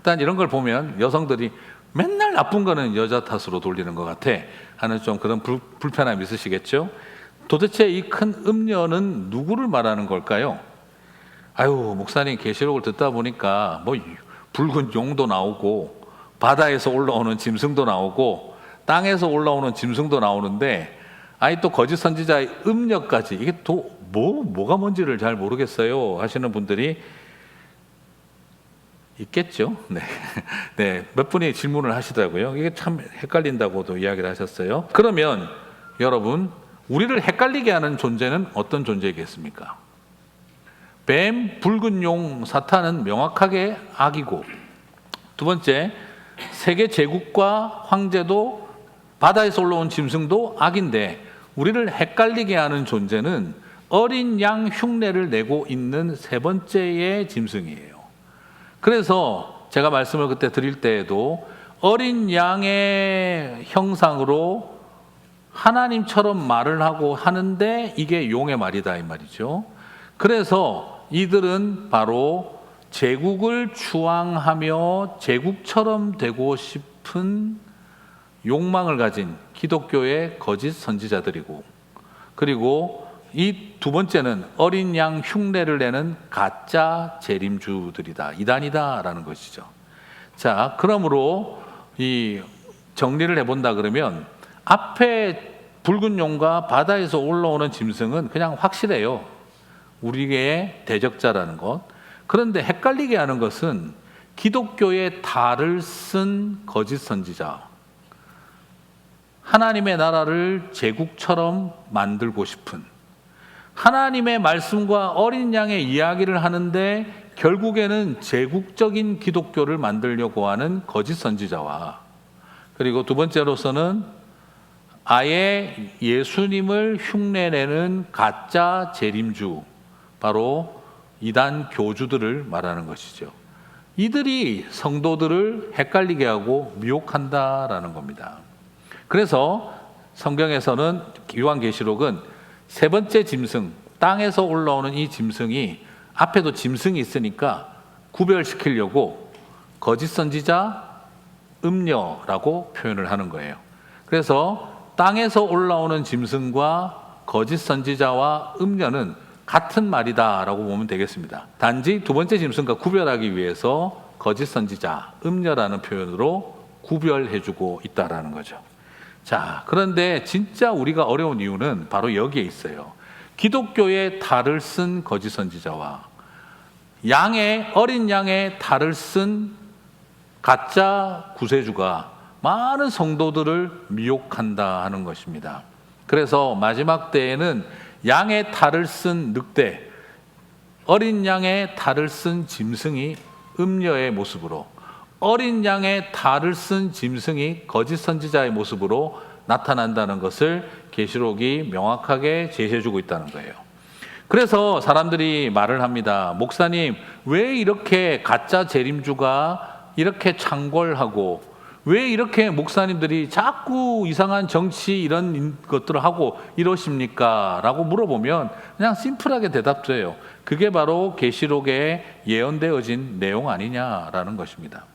일단 이런 걸 보면 여성들이 맨날 나쁜 거는 여자 탓으로 돌리는 것 같아 하는 좀 그런 불편함이 있으시겠죠? 도대체 이 큰 음녀는 누구를 말하는 걸까요? 아유, 목사님 계시록을 듣다 보니까 뭐 붉은 용도 나오고 바다에서 올라오는 짐승도 나오고 땅에서 올라오는 짐승도 나오는데 아니 또 거짓 선지자의 음녀까지 이게 또 뭐가 뭔지를 잘 모르겠어요 하시는 분들이 있겠죠. 네. 네, 몇 분이 질문을 하시더라고요. 이게 참 헷갈린다고도 이야기를 하셨어요. 그러면 여러분, 우리를 헷갈리게 하는 존재는 어떤 존재이겠습니까? 뱀, 붉은 용, 사탄은 명확하게 악이고, 두 번째, 세계 제국과 황제도 바다에서 올라온 짐승도 악인데, 우리를 헷갈리게 하는 존재는 어린 양 흉내를 내고 있는 세 번째의 짐승이에요. 그래서 제가 말씀을 그때 드릴 때에도 어린 양의 형상으로 하나님처럼 말을 하고 하는데 이게 용의 말이다 이 말이죠. 그래서 이들은 바로 제국을 추앙하며 제국처럼 되고 싶은 욕망을 가진 기독교의 거짓 선지자들이고, 그리고 이 두 번째는 어린 양 흉내를 내는 가짜 재림주들이다, 이단이다라는 것이죠. 자, 그러므로 이 정리를 해본다 그러면 앞에 붉은 용과 바다에서 올라오는 짐승은 그냥 확실해요. 우리의 대적자라는 것. 그런데 헷갈리게 하는 것은 기독교의 달을 쓴 거짓 선지자, 하나님의 나라를 제국처럼 만들고 싶은, 하나님의 말씀과 어린 양의 이야기를 하는데 결국에는 제국적인 기독교를 만들려고 하는 거짓 선지자와, 그리고 두 번째로서는 아예 예수님을 흉내내는 가짜 재림주, 바로 이단 교주들을 말하는 것이죠. 이들이 성도들을 헷갈리게 하고 미혹한다라는 겁니다. 그래서 성경에서는, 요한계시록은 세 번째 짐승, 땅에서 올라오는 이 짐승이, 앞에도 짐승이 있으니까 구별시키려고 거짓 선지자, 음녀라고 표현을 하는 거예요. 그래서 땅에서 올라오는 짐승과 거짓 선지자와 음녀는 같은 말이다라고 보면 되겠습니다. 단지 두 번째 짐승과 구별하기 위해서 거짓 선지자, 음녀라는 표현으로 구별해주고 있다라는 거죠. 자, 그런데 진짜 우리가 어려운 이유는 바로 여기에 있어요. 기독교의 달을 쓴 거짓 선지자와 어린 양의 달을 쓴 가짜 구세주가 많은 성도들을 미혹한다 하는 것입니다. 그래서 마지막 때에는 양의 달을 쓴 늑대, 어린 양의 달을 쓴 짐승이 음녀의 모습으로, 어린 양의 달을 쓴 짐승이 거짓 선지자의 모습으로 나타난다는 것을 계시록이 명확하게 제시해주고 있다는 거예요. 그래서 사람들이 말을 합니다. 목사님, 왜 이렇게 가짜 재림주가 이렇게 창궐하고, 왜 이렇게 목사님들이 자꾸 이상한 정치 이런 것들을 하고 이러십니까? 라고 물어보면 그냥 심플하게 대답해요. 그게 바로 계시록에 예언되어진 내용 아니냐라는 것입니다.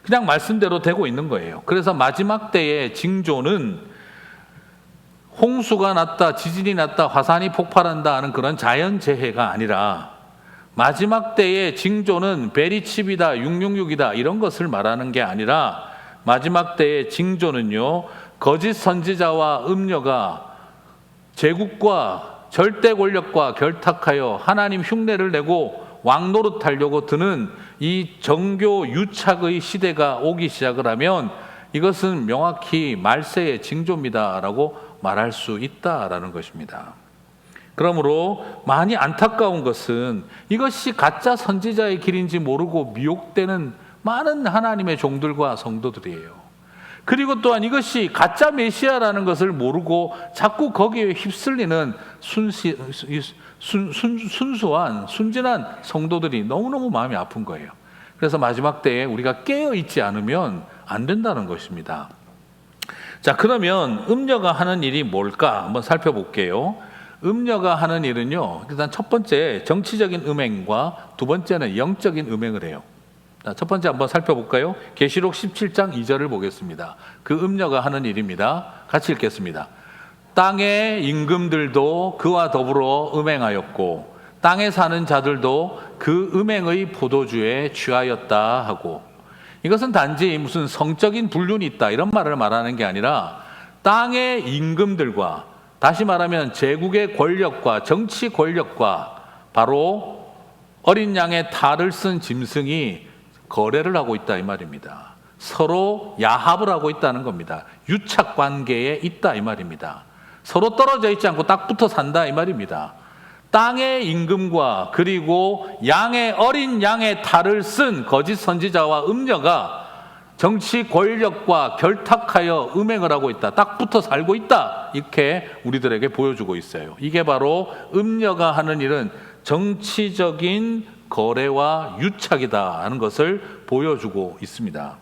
그냥 말씀대로 되고 있는 거예요. 그래서 마지막 때의 징조는 홍수가 났다, 지진이 났다, 화산이 폭발한다 하는 그런 자연재해가 아니라, 마지막 때의 징조는 베리칩이다, 666이다 이런 것을 말하는 게 아니라, 마지막 때의 징조는요, 거짓 선지자와 음녀가 제국과 절대 권력과 결탁하여 하나님 흉내를 내고 왕노릇하려고 드는 이 정교 유착의 시대가 오기 시작을 하면 이것은 명확히 말세의 징조입니다라고 말할 수 있다라는 것입니다. 그러므로 많이 안타까운 것은 이것이 가짜 선지자의 길인지 모르고 미혹되는 많은 하나님의 종들과 성도들이에요. 그리고 또한 이것이 가짜 메시아라는 것을 모르고 자꾸 거기에 휩쓸리는 순수한 순진한 성도들이 너무너무 마음이 아픈 거예요. 그래서 마지막 때에 우리가 깨어있지 않으면 안 된다는 것입니다. 자, 그러면 음녀가 하는 일이 뭘까 한번 살펴볼게요. 음녀가 하는 일은요, 일단 첫 번째 정치적인 음행과 두 번째는 영적인 음행을 해요. 자, 첫 번째 한번 살펴볼까요? 계시록 17장 2절을 보겠습니다. 그 음녀가 하는 일입니다. 같이 읽겠습니다. 땅의 임금들도 그와 더불어 음행하였고 땅에 사는 자들도 그 음행의 포도주에 취하였다 하고, 이것은 단지 무슨 성적인 불륜이 있다 이런 말을 말하는 게 아니라 땅의 임금들과, 다시 말하면 제국의 권력과 정치 권력과 바로 어린 양의 탈을 쓴 짐승이 거래를 하고 있다 이 말입니다. 서로 야합을 하고 있다는 겁니다. 유착 관계에 있다 이 말입니다. 서로 떨어져 있지 않고 딱 붙어 산다 이 말입니다. 땅의 임금과 그리고 어린 양의 탈을 쓴 거짓 선지자와 음녀가 정치 권력과 결탁하여 음행을 하고 있다, 딱 붙어 살고 있다, 이렇게 우리들에게 보여주고 있어요. 이게 바로 음녀가 하는 일은 정치적인 거래와 유착이다 하는 것을 보여주고 있습니다.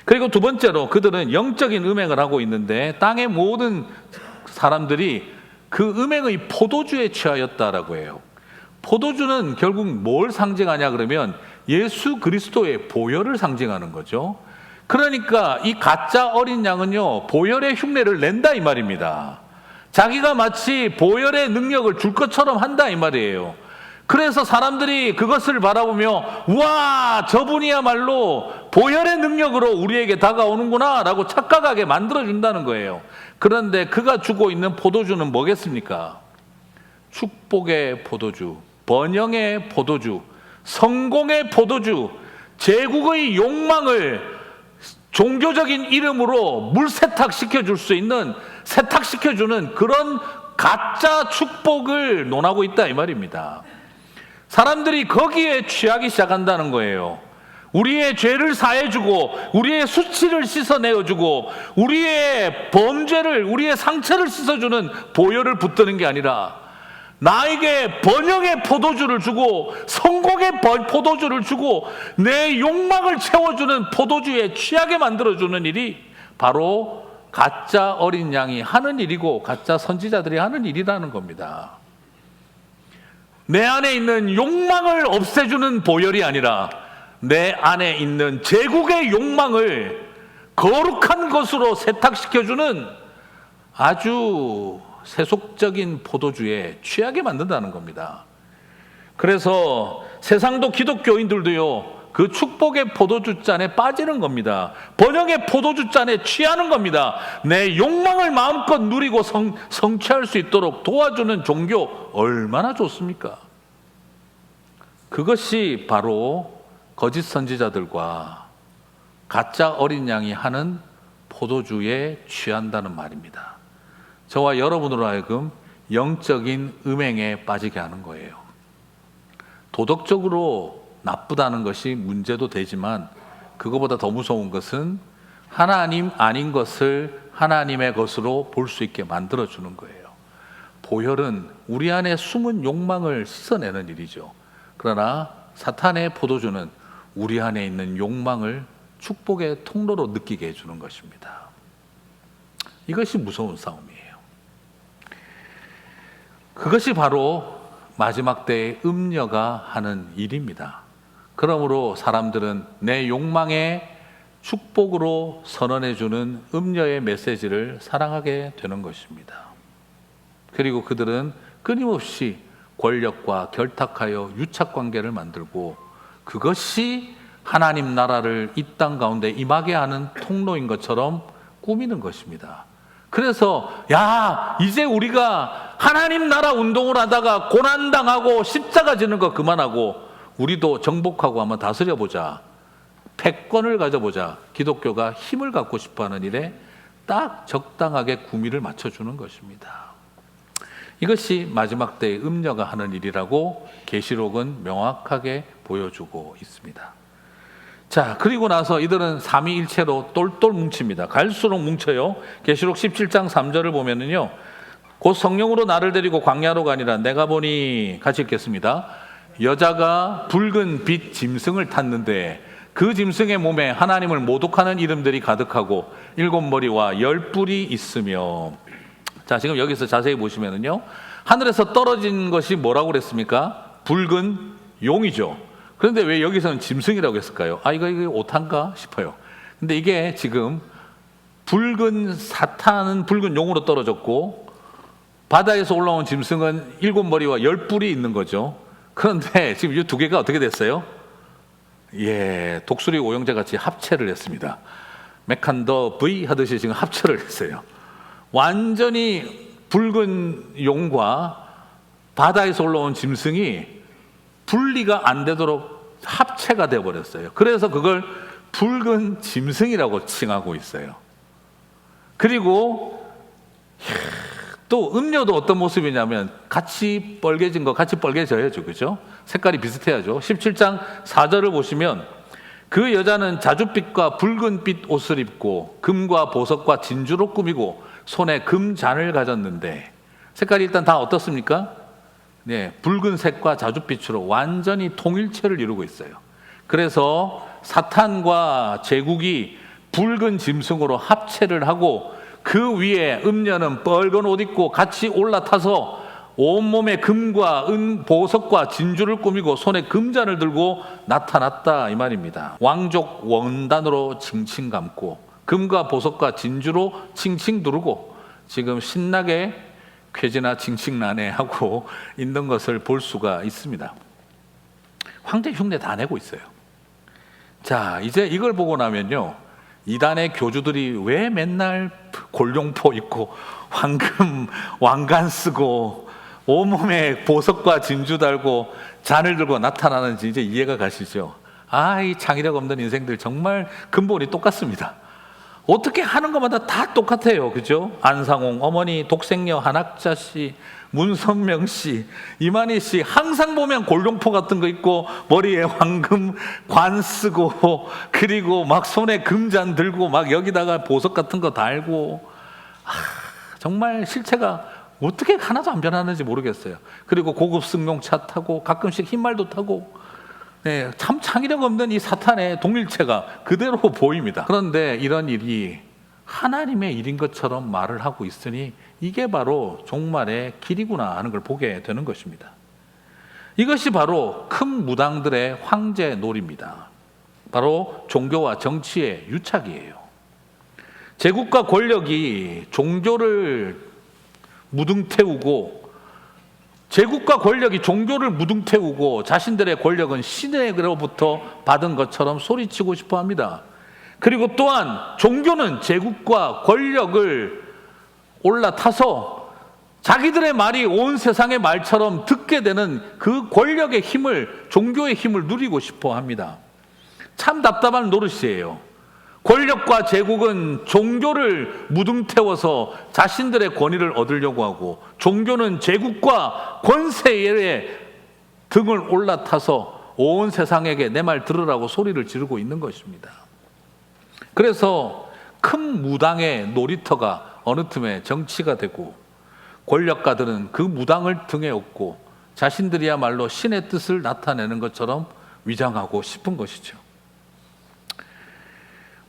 그리고 두 번째로 그들은 영적인 음행을 하고 있는데 땅의 모든 사람들이 그 음행의 포도주에 취하였다라고 해요. 포도주는 결국 뭘 상징하냐 그러면 예수 그리스도의 보혈을 상징하는 거죠. 그러니까 이 가짜 어린 양은요, 보혈의 흉내를 낸다 이 말입니다. 자기가 마치 보혈의 능력을 줄 것처럼 한다 이 말이에요. 그래서 사람들이 그것을 바라보며 우와, 저분이야말로 보혈의 능력으로 우리에게 다가오는구나 라고 착각하게 만들어준다는 거예요. 그런데 그가 주고 있는 포도주는 뭐겠습니까? 축복의 포도주, 번영의 포도주, 성공의 포도주, 제국의 욕망을 종교적인 이름으로 물세탁시켜줄 수 있는, 세탁시켜주는 그런 가짜 축복을 논하고 있다 이 말입니다. 사람들이 거기에 취하기 시작한다는 거예요. 우리의 죄를 사해주고 우리의 수치를 씻어내어주고 우리의 범죄를, 우리의 상처를 씻어주는 보혈을 붙드는 게 아니라 나에게 번영의 포도주를 주고 성공의 포도주를 주고 내 욕망을 채워주는 포도주에 취하게 만들어주는 일이 바로 가짜 어린 양이 하는 일이고 가짜 선지자들이 하는 일이라는 겁니다. 내 안에 있는 욕망을 없애주는 보혈이 아니라 내 안에 있는 제국의 욕망을 거룩한 것으로 세탁시켜주는 아주 세속적인 포도주에 취하게 만든다는 겁니다. 그래서 세상도 기독교인들도요, 그 축복의 포도주 잔에 빠지는 겁니다. 번영의 포도주 잔에 취하는 겁니다. 내 욕망을 마음껏 누리고 성취할 수 있도록 도와주는 종교 얼마나 좋습니까? 그것이 바로 거짓 선지자들과 가짜 어린 양이 하는 포도주에 취한다는 말입니다. 저와 여러분으로 하여금 영적인 음행에 빠지게 하는 거예요. 도덕적으로 나쁘다는 것이 문제도 되지만 그거보다 더 무서운 것은 하나님 아닌 것을 하나님의 것으로 볼 수 있게 만들어주는 거예요. 보혈은 우리 안에 숨은 욕망을 씻어내는 일이죠. 그러나 사탄의 포도주는 우리 안에 있는 욕망을 축복의 통로로 느끼게 해주는 것입니다. 이것이 무서운 싸움이에요. 그것이 바로 마지막 때의 음녀가 하는 일입니다. 그러므로 사람들은 내 욕망의 축복으로 선언해주는 음녀의 메시지를 사랑하게 되는 것입니다. 그리고 그들은 끊임없이 권력과 결탁하여 유착관계를 만들고 그것이 하나님 나라를 이 땅 가운데 임하게 하는 통로인 것처럼 꾸미는 것입니다. 그래서 이제 우리가 하나님 나라 운동을 하다가 고난당하고 십자가 지는 거 그만하고 우리도 정복하고 한번 다스려보자, 패권을 가져보자, 기독교가 힘을 갖고 싶어하는 일에 딱 적당하게 구미를 맞춰주는 것입니다. 이것이 마지막 때의 음녀가 하는 일이라고 계시록은 명확하게 보여주고 있습니다. 자, 그리고 나서 이들은 삼위일체로 똘똘 뭉칩니다. 갈수록 뭉쳐요. 계시록 17장 3절을 보면은요, 곧 성령으로 나를 데리고 광야로 가니라. 내가 보니, 같이 읽겠습니다. 여자가 붉은 빛 짐승을 탔는데 그 짐승의 몸에 하나님을 모독하는 이름들이 가득하고 7머리와 10뿔이 있으며. 자, 지금 여기서 자세히 보시면은요, 하늘에서 떨어진 것이 뭐라고 그랬습니까? 붉은 용이죠. 그런데 왜 여기서는 짐승이라고 했을까요? 이거 오탄가 싶어요. 근데 이게 지금 사탄은 붉은 용으로 떨어졌고 바다에서 올라온 짐승은 7머리와 10뿔이 있는 거죠. 그런데 지금 이 두 개가 어떻게 됐어요? 독수리 오형제 같이 합체를 했습니다. 메칸더 V 하듯이 지금 합체를 했어요. 완전히 붉은 용과 바다에서 올라온 짐승이 분리가 안 되도록 합체가 되어버렸어요. 그래서 그걸 붉은 짐승이라고 칭하고 있어요. 그리고 또 음료도 어떤 모습이냐면 같이 빨개진 거 같이 빨개져야죠. 그죠? 색깔이 비슷해야죠. 17장 4절을 보시면 그 여자는 자줏빛과 붉은빛 옷을 입고 금과 보석과 진주로 꾸미고 손에 금잔을 가졌는데 색깔이 일단 다 어떻습니까? 붉은색과 자줏빛으로 완전히 통일체를 이루고 있어요. 그래서 사탄과 제국이 붉은 짐승으로 합체를 하고 그 위에 음녀는 빨간 옷 입고 같이 올라타서 온몸에 금과 보석과 진주를 꾸미고 손에 금잔을 들고 나타났다 이 말입니다. 왕족 원단으로 칭칭 감고 금과 보석과 진주로 칭칭 두르고 지금 신나게 쾌지나 칭칭나네 하고 있는 것을 볼 수가 있습니다. 황제 흉내 다 내고 있어요. 자, 이제 이걸 보고 나면요, 이단의 교주들이 왜 맨날 골룡포 입고 황금 왕관 쓰고 온몸에 보석과 진주 달고 잔을 들고 나타나는지 이제 이해가 가시죠? 이 창의력 없는 인생들 정말 근본이 똑같습니다. 어떻게 하는 것마다 다 똑같아요. 그죠? 안상홍 어머니, 독생녀 한학자 씨, 문선명 씨, 이만희 씨 항상 보면 골룡포 같은 거 입고 머리에 황금 관 쓰고 그리고 막 손에 금잔 들고 막 여기다가 보석 같은 거 달고 정말 실체가 어떻게 하나도 안 변하는지 모르겠어요. 그리고 고급 승용차 타고 가끔씩 흰말도 타고 참 창의력 없는 이 사탄의 동일체가 그대로 보입니다. 그런데 이런 일이 하나님의 일인 것처럼 말을 하고 있으니 이게 바로 종말의 길이구나 하는 걸 보게 되는 것입니다. 이것이 바로 큰 무당들의 황제 놀이입니다. 바로 종교와 정치의 유착이에요. 제국과 권력이 종교를 무등태우고 제국과 권력이 종교를 무등태우고 자신들의 권력은 신에게로부터 받은 것처럼 소리치고 싶어 합니다. 그리고 또한 종교는 제국과 권력을 올라타서 자기들의 말이 온 세상의 말처럼 듣게 되는 그 권력의 힘을, 종교의 힘을 누리고 싶어 합니다. 참 답답한 노릇이에요. 권력과 제국은 종교를 무등태워서 자신들의 권위를 얻으려고 하고 종교는 제국과 권세에 등을 올라타서 온 세상에게 내 말 들으라고 소리를 지르고 있는 것입니다. 그래서 큰 무당의 놀이터가 어느 틈에 정치가 되고 권력가들은 그 무당을 등에 업고 자신들이야말로 신의 뜻을 나타내는 것처럼 위장하고 싶은 것이죠.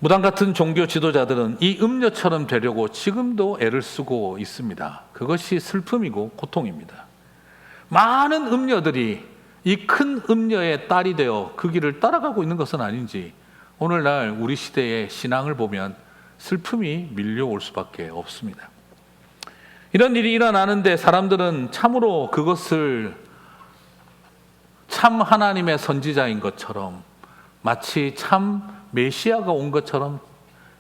무당 같은 종교 지도자들은 이 음녀처럼 되려고 지금도 애를 쓰고 있습니다. 그것이 슬픔이고 고통입니다. 많은 음녀들이 이 큰 음녀의 딸이 되어 그 길을 따라가고 있는 것은 아닌지 오늘날 우리 시대의 신앙을 보면 슬픔이 밀려올 수밖에 없습니다. 이런 일이 일어나는데 사람들은 참으로 그것을 참 하나님의 선지자인 것처럼 마치 참 메시아가 온 것처럼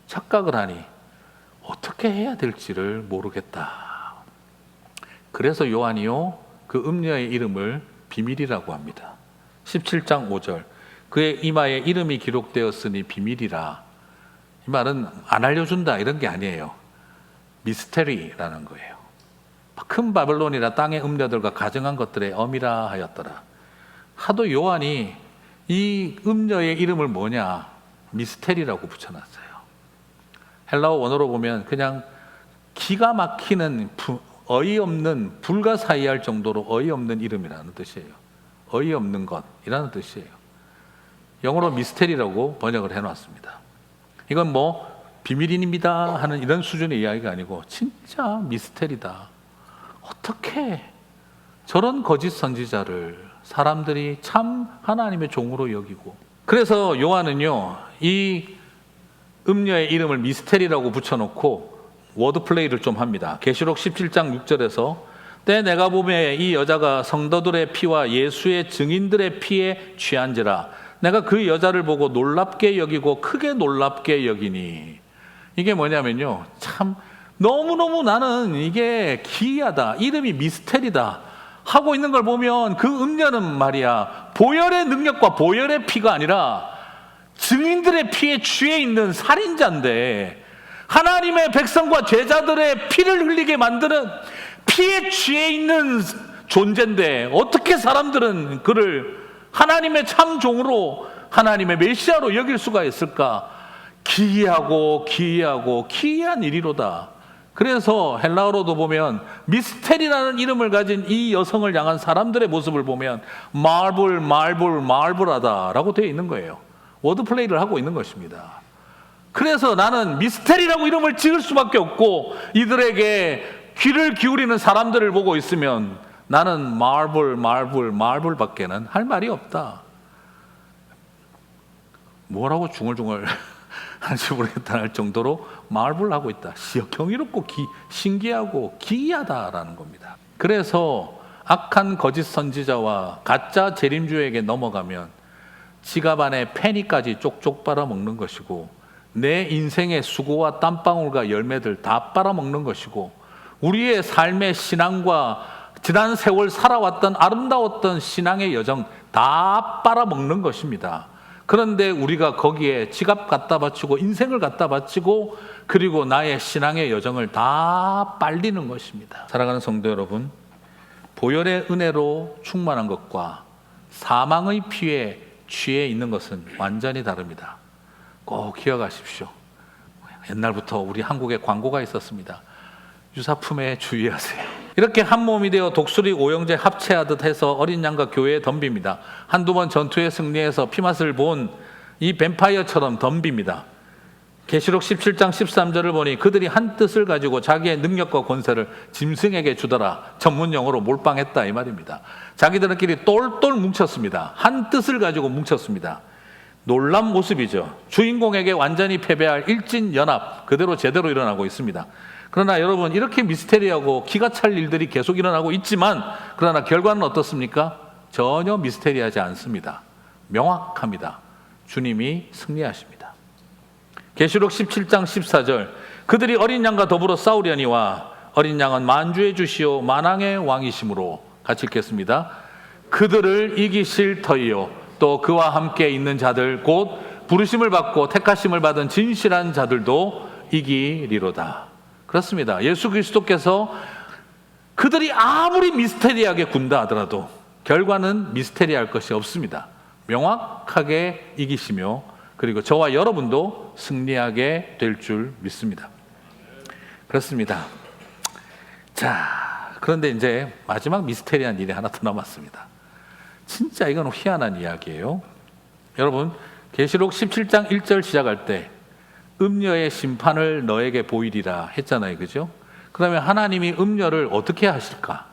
착각을 하니 어떻게 해야 될지를 모르겠다. 그래서 요한이요 그 음녀의 이름을 비밀이라고 합니다. 17장 5절 그의 이마에 이름이 기록되었으니 비밀이라. 이 말은 안 알려준다 이런 게 아니에요. 미스테리라는 거예요. 큰 바벨론이라 땅의 음녀들과 가정한 것들의 엄이라 하였더라. 하도 요한이 이 음녀의 이름을 뭐냐 미스테리라고 붙여놨어요. 헬라어 원어로 보면 그냥 기가 막히는 어이없는 불가사의할 정도로 어이없는 이름이라는 뜻이에요. 어이없는 것이라는 뜻이에요. 영어로 미스테리라고 번역을 해놨습니다. 이건 뭐 비밀입니다 하는 이런 수준의 이야기가 아니고 진짜 미스테리다. 어떻게 저런 거짓 선지자를 사람들이 참 하나님의 종으로 여기고. 그래서 요한은요, 이 음녀의 이름을 미스테리라고 붙여놓고 워드플레이를 좀 합니다. 계시록 17장 6절에서 때 내가 보매 이 여자가 성도들의 피와 예수의 증인들의 피에 취한지라 내가 그 여자를 보고 놀랍게 여기고 크게 놀랍게 여기니. 이게 뭐냐면요, 참 너무너무 나는 이게 기이하다, 이름이 미스테리다 하고 있는 걸 보면 그 음녀는 말이야, 보혈의 능력과 보혈의 피가 아니라 증인들의 피에 취해 있는 살인자인데, 하나님의 백성과 제자들의 피를 흘리게 만드는 피에 취해 있는 존재인데 어떻게 사람들은 그를 하나님의 참 종으로, 하나님의 메시아로 여길 수가 있을까? 기이하고 기이하고 기이한 일이로다. 그래서 헬라어로도 보면 미스테리라는 이름을 가진 이 여성을 향한 사람들의 모습을 보면 말불하다라고 되어 있는 거예요. 워드플레이를 하고 있는 것입니다. 그래서 나는 미스테리라고 이름을 지을 수밖에 없고, 이들에게 귀를 기울이는 사람들을 보고 있으면 나는 말불밖에는 할 말이 없다. 뭐라고 중얼중얼 하는지 모르겠다 할 정도로 말불하고 있다. 경이롭고 신기하고 기이하다라는 겁니다. 그래서 악한 거짓 선지자와 가짜 재림주에게 넘어가면 지갑 안에 페니까지 쪽쪽 빨아먹는 것이고, 내 인생의 수고와 땀방울과 열매들 다 빨아먹는 것이고, 우리의 삶의 신앙과 지난 세월 살아왔던 아름다웠던 신앙의 여정 다 빨아먹는 것입니다. 그런데 우리가 거기에 지갑 갖다 바치고 인생을 갖다 바치고 그리고 나의 신앙의 여정을 다 빨리는 것입니다. 사랑하는 성도 여러분, 보혈의 은혜로 충만한 것과 사망의 피에 취해 있는 것은 완전히 다릅니다. 꼭 기억하십시오. 옛날부터 우리 한국에 광고가 있었습니다. 유사품에 주의하세요. 이렇게 한 몸이 되어 독수리 오형제 합체하듯 해서 어린 양과 교회에 덤빕니다. 한두 번 전투에 승리해서 피맛을 본 이 뱀파이어처럼 덤빕니다. 계시록 17장 13절을 보니 그들이 한 뜻을 가지고 자기의 능력과 권세를 짐승에게 주더라. 전문 용어로 몰빵했다 이 말입니다. 자기들끼리 똘똘 뭉쳤습니다. 한 뜻을 가지고 뭉쳤습니다. 놀란 모습이죠. 주인공에게 완전히 패배할 일진연합 그대로 제대로 일어나고 있습니다. 그러나 여러분, 이렇게 미스테리하고 기가 찰 일들이 계속 일어나고 있지만, 그러나 결과는 어떻습니까? 전혀 미스테리하지 않습니다. 명확합니다. 주님이 승리하십니다. 계시록 17장 14절 그들이 어린 양과 더불어 싸우려니와 어린 양은 만주의 주시오 만왕의 왕이심으로, 같이 읽겠습니다. 그들을 이기실 터이요 또 그와 함께 있는 자들 곧 부르심을 받고 택하심을 받은 진실한 자들도 이기리로다. 그렇습니다. 예수 그리스도께서 그들이 아무리 미스테리하게 군다 하더라도 결과는 미스테리할 것이 없습니다. 명확하게 이기시며 그리고 저와 여러분도 승리하게 될 줄 믿습니다. 그렇습니다. 자, 그런데 이제 마지막 미스테리한 일이 하나 더 남았습니다. 진짜 이건 희한한 이야기예요. 여러분, 계시록 17장 1절 시작할 때 음녀의 심판을 너에게 보이리라 했잖아요. 그죠? 그러면 하나님이 음녀를 어떻게 하실까?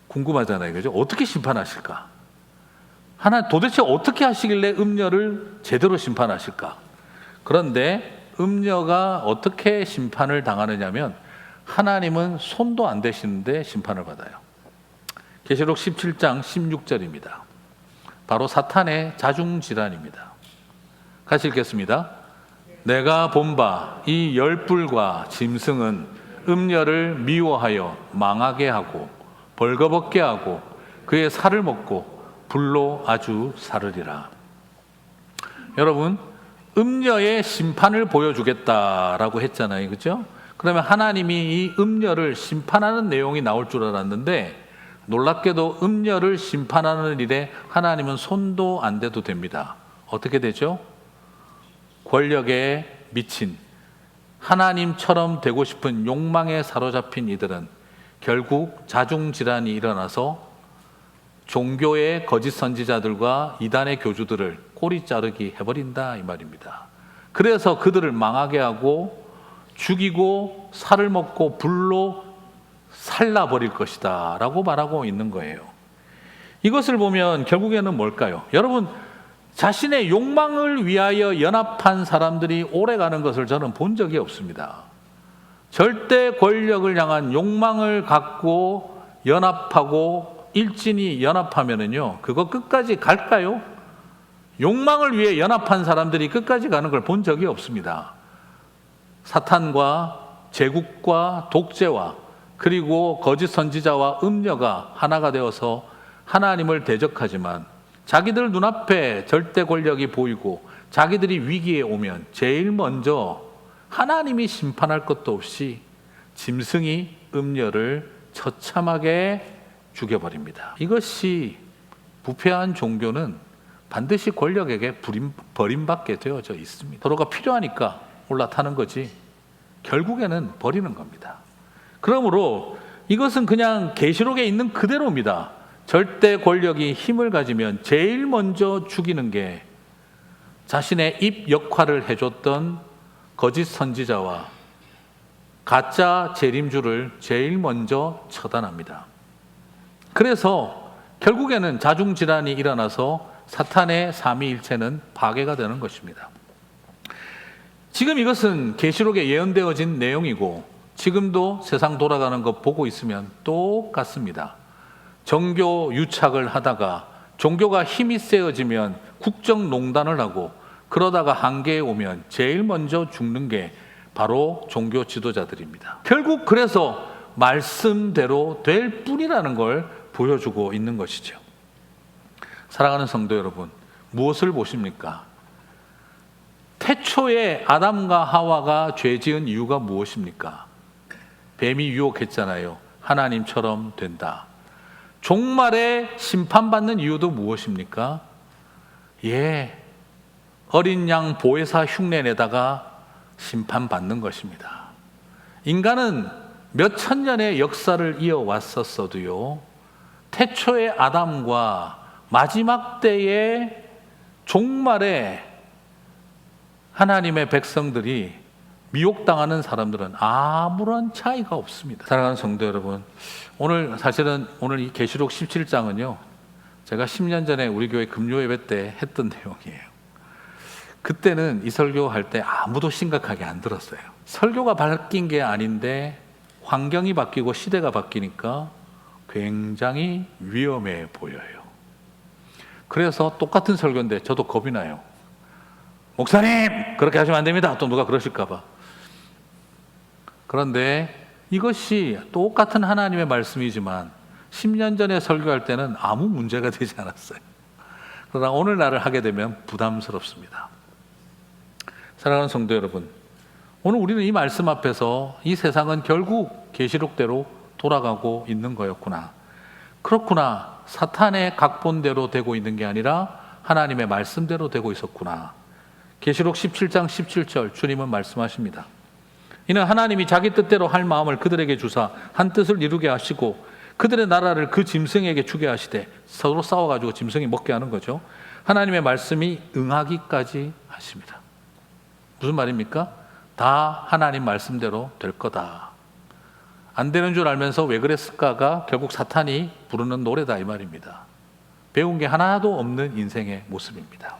궁금하잖아요. 그죠? 어떻게 심판하실까? 도대체 어떻게 하시길래 음녀를 제대로 심판하실까? 그런데 음녀가 어떻게 심판을 당하느냐면 하나님은 손도 안 대시는데 심판을 받아요. 계시록 17장 16절입니다. 바로 사탄의 자중질환입니다. 같이 읽겠습니다. 내가 본 바 이 열불과 짐승은 음녀를 미워하여 망하게 하고 벌거벗게 하고 그의 살을 먹고 불로 아주 사르리라. 여러분, 음녀의 심판을 보여주겠다라고 했잖아요. 그죠? 그러면 하나님이 이 음녀를 심판하는 내용이 나올 줄 알았는데 놀랍게도 음녀를 심판하는 일에 하나님은 손도 안 대도 됩니다. 어떻게 되죠? 권력에 미친, 하나님처럼 되고 싶은 욕망에 사로잡힌 이들은 결국 자중질환이 일어나서 종교의 거짓 선지자들과 이단의 교주들을 꼬리 자르기 해버린다 이 말입니다. 그래서 그들을 망하게 하고 죽이고 살을 먹고 불로 살라버릴 것이다 라고 말하고 있는 거예요. 이것을 보면 결국에는 뭘까요? 여러분, 자신의 욕망을 위하여 연합한 사람들이 오래가는 것을 저는 본 적이 없습니다. 절대 권력을 향한 욕망을 갖고 연합하고 일진이 연합하면은요, 그거 끝까지 갈까요? 욕망을 위해 연합한 사람들이 끝까지 가는 걸 본 적이 없습니다. 사탄과 제국과 독재와 그리고 거짓 선지자와 음녀가 하나가 되어서 하나님을 대적하지만 자기들 눈앞에 절대 권력이 보이고 자기들이 위기에 오면 제일 먼저 하나님이 심판할 것도 없이 짐승이 음녀를 처참하게 죽여버립니다. 이것이 부패한 종교는 반드시 권력에게 버림받게 되어져 있습니다. 서로가 필요하니까 올라타는 거지 결국에는 버리는 겁니다. 그러므로 이것은 그냥 계시록에 있는 그대로입니다. 절대 권력이 힘을 가지면 제일 먼저 죽이는 게 자신의 입 역할을 해줬던 거짓 선지자와 가짜 재림주를 제일 먼저 처단합니다. 그래서 결국에는 자중질환이 일어나서 사탄의 삼위일체는 파괴가 되는 것입니다. 지금 이것은 계시록에 예언되어진 내용이고 지금도 세상 돌아가는 거 보고 있으면 똑같습니다. 정교 유착을 하다가 종교가 힘이 세어지면 국정농단을 하고 그러다가 한계에 오면 제일 먼저 죽는 게 바로 종교 지도자들입니다. 결국 그래서 말씀대로 될 뿐이라는 걸 보여주고 있는 것이죠. 사랑하는 성도 여러분, 무엇을 보십니까? 태초에 아담과 하와가 죄 지은 이유가 무엇입니까? 뱀이 유혹했잖아요. 하나님처럼 된다. 종말에 심판받는 이유도 무엇입니까? 어린 양 보혜사 흉내내다가 심판받는 것입니다. 인간은 몇 천 년의 역사를 이어왔었어도요, 태초의 아담과 마지막 때의 종말에 하나님의 백성들이 미혹당하는 사람들은 아무런 차이가 없습니다. 사랑하는 성도 여러분, 사실은 오늘 이 계시록 17장은요, 제가 10년 전에 우리 교회 금요 예배 때 했던 내용이에요. 그때는 이 설교할 때 아무도 심각하게 안 들었어요. 설교가 바뀐 게 아닌데 환경이 바뀌고 시대가 바뀌니까 굉장히 위험해 보여요. 그래서 똑같은 설교인데 저도 겁이 나요. 목사님, 그렇게 하시면 안 됩니다. 또 누가 그러실까 봐. 그런데 이것이 똑같은 하나님의 말씀이지만 10년 전에 설교할 때는 아무 문제가 되지 않았어요. 그러나 오늘날을 하게 되면 부담스럽습니다. 사랑하는 성도 여러분, 오늘 우리는 이 말씀 앞에서 이 세상은 결국 계시록대로 돌아가고 있는 거였구나. 그렇구나. 사탄의 각본대로 되고 있는 게 아니라 하나님의 말씀대로 되고 있었구나. 계시록 17장 17절 주님은 말씀하십니다. 이는 하나님이 자기 뜻대로 할 마음을 그들에게 주사 한 뜻을 이루게 하시고 그들의 나라를 그 짐승에게 주게 하시되, 서로 싸워가지고 짐승이 먹게 하는 거죠. 하나님의 말씀이 응하기까지 하십니다. 무슨 말입니까? 다 하나님 말씀대로 될 거다. 안 되는 줄 알면서 왜 그랬을까가 결국 사탄이 부르는 노래다 이 말입니다. 배운 게 하나도 없는 인생의 모습입니다.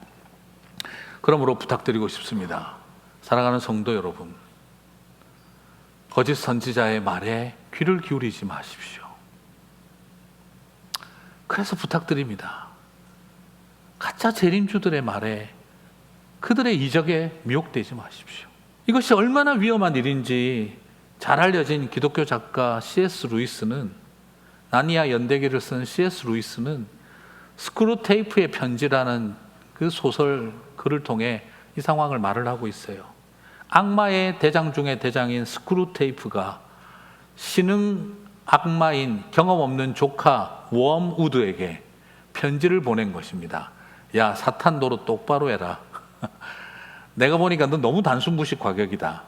그러므로 부탁드리고 싶습니다. 사랑하는 성도 여러분, 거짓 선지자의 말에 귀를 기울이지 마십시오. 그래서 부탁드립니다. 가짜 재림주들의 말에, 그들의 이적에 미혹되지 마십시오. 이것이 얼마나 위험한 일인지 잘 알려진 기독교 작가 C.S. 루이스는, 나니아 연대기를 쓴 C.S. 루이스는 스크루테이프의 편지라는 그 소설 글을 통해 이 상황을 말을 하고 있어요. 악마의 대장 중의 대장인 스크루테이프가 신흥 악마인 경험 없는 조카 웜우드에게 편지를 보낸 것입니다. 야, 사탄 노릇 똑바로 해라. 내가 보니까 너 너무 단순무식 과격이다.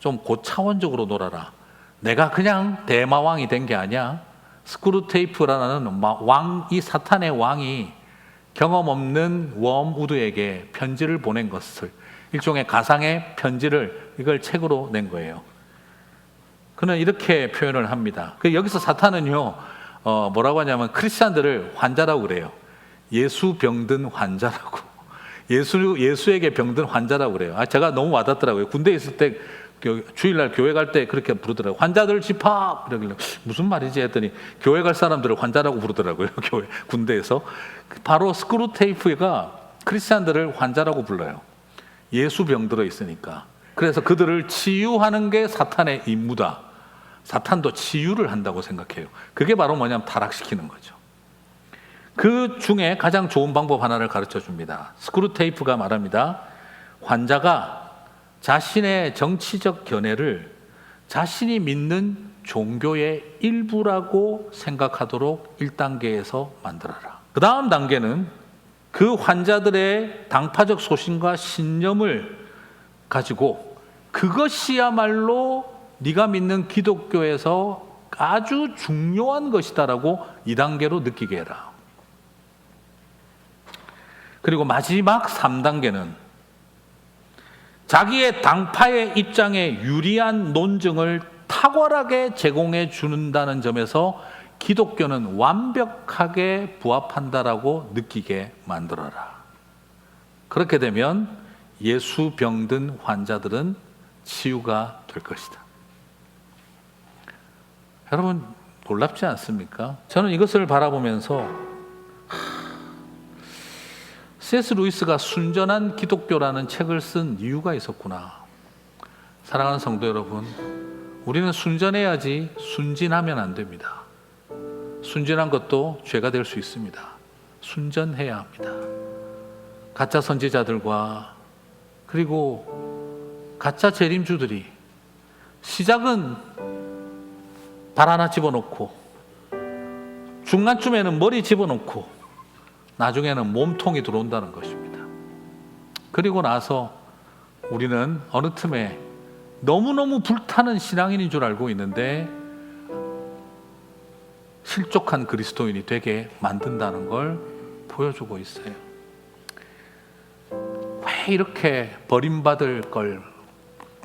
좀 고차원적으로 놀아라. 내가 그냥 대마왕이 된 게 아니야. 스크루테이프라는 왕, 이 사탄의 왕이 경험 없는 웜우드에게 편지를 보낸 것을, 일종의 가상의 편지를 이걸 책으로 낸 거예요. 그는 이렇게 표현을 합니다. 여기서 사탄은요, 뭐라고 하냐면 크리스찬들을 환자라고 그래요. 예수 병든 환자라고. 예수에게 병든 환자라고 그래요. 제가 너무 와닿더라고요. 군대에 있을 때 주일날 교회 갈 때 그렇게 부르더라고요. 환자들 집합! 이러길래 무슨 말이지 했더니 교회 갈 사람들을 환자라고 부르더라고요. 교회, 군대에서. 바로 스크루테이프가 크리스찬들을 환자라고 불러요. 예수 병들어 있으니까. 그래서 그들을 치유하는 게 사탄의 임무다. 사탄도 치유를 한다고 생각해요. 그게 바로 뭐냐면 타락시키는 거죠. 그 중에 가장 좋은 방법 하나를 가르쳐 줍니다. 스크루테이프가 말합니다. 환자가 자신의 정치적 견해를 자신이 믿는 종교의 일부라고 생각하도록 1단계에서 만들어라. 그 다음 단계는 그 환자들의 당파적 소신과 신념을 가지고 그것이야말로 네가 믿는 기독교에서 아주 중요한 것이다라고 2단계로 느끼게 해라. 그리고 마지막 3단계는 자기의 당파의 입장에 유리한 논증을 탁월하게 제공해 준다는 점에서 기독교는 완벽하게 부합한다라고 느끼게 만들어라. 그렇게 되면 예수 병든 환자들은 치유가 될 것이다. 여러분 놀랍지 않습니까? 저는 이것을 바라보면서 C.S. 루이스가 순전한 기독교라는 책을 쓴 이유가 있었구나. 사랑하는 성도 여러분, 우리는 순전해야지 순진하면 안 됩니다. 순진한 것도 죄가 될 수 있습니다. 순전해야 합니다. 가짜 선지자들과 그리고 가짜 재림주들이 시작은 발 하나 집어넣고 중간쯤에는 머리 집어넣고 나중에는 몸통이 들어온다는 것입니다. 그리고 나서 우리는 어느 틈에 너무너무 불타는 신앙인인 줄 알고 있는데 실족한 그리스도인이 되게 만든다는 걸 보여주고 있어요. 왜 이렇게 버림받을 걸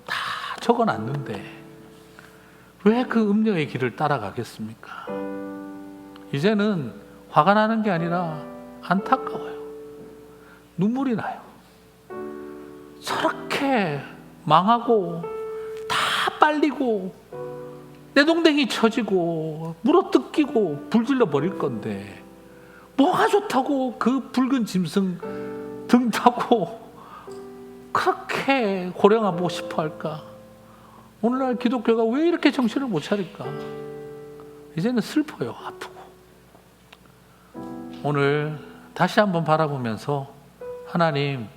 다 적어놨는데 왜 그 음녀의 길을 따라가겠습니까? 이제는 화가 나는 게 아니라 안타까워요. 눈물이 나요. 저렇게 망하고 다 빨리고 내동댕이 쳐지고 물어뜯기고 불질러 버릴 건데 뭐가 좋다고 그 붉은 짐승 등 타고 그렇게 호령하고 싶어 할까? 오늘날 기독교가 왜 이렇게 정신을 못 차릴까? 이제는 슬퍼요. 아프고. 오늘 다시 한번 바라보면서 하나님,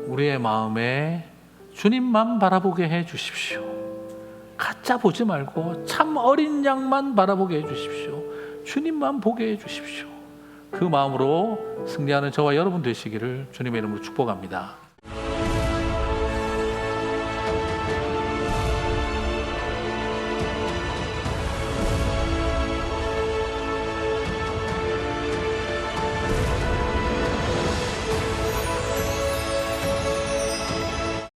우리의 마음에 주님만 바라보게 해 주십시오. 가짜 보지 말고 참 어린 양만 바라보게 해 주십시오. 주님만 보게 해 주십시오. 그 마음으로 승리하는 저와 여러분 되시기를 주님의 이름으로 축복합니다.